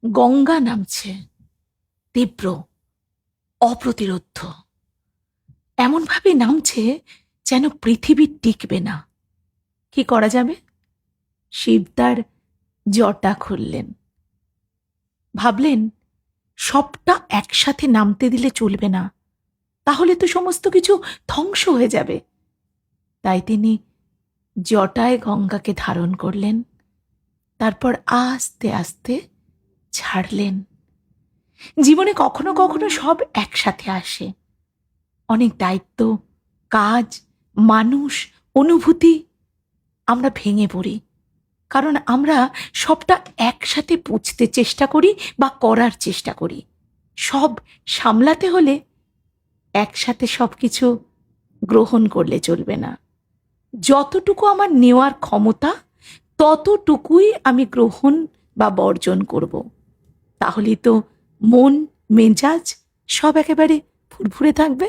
গঙ্গা নামছে, তীব্র, অপ্রতিরোধ্য, এমনভাবে নামছে যেন পৃথিবী টিকবে না। কি করা যাবে? শিব তার জটা খুললেন, ভাবলেন সবটা একসাথে নামতে দিলে চলবে না, তাহলে তো সমস্ত কিছু ধ্বংস হয়ে যাবে। তাই তিনি জটায় গঙ্গাকে ধারণ করলেন, তারপর আস্তে আস্তে ছাড়লেন। জীবনে কখনো কখনো সব একসাথে আসে, অনেক দায়িত্ব, কাজ, মানুষ, অনুভূতি। আমরা ভেঙে পড়ি, কারণ আমরা সবটা একসাথে বুঝতে চেষ্টা করি বা করার চেষ্টা করি। সব সামলাতে হলে একসাথে সব কিছু গ্রহণ করলে চলবে না। যতটুকু আমার নেওয়ার ক্ষমতা, ততটুকুই আমি গ্রহণ বা বর্জন করব। তাহলেই তো মন, মেজাজ সব একেবারে ফুরফুরে থাকবে।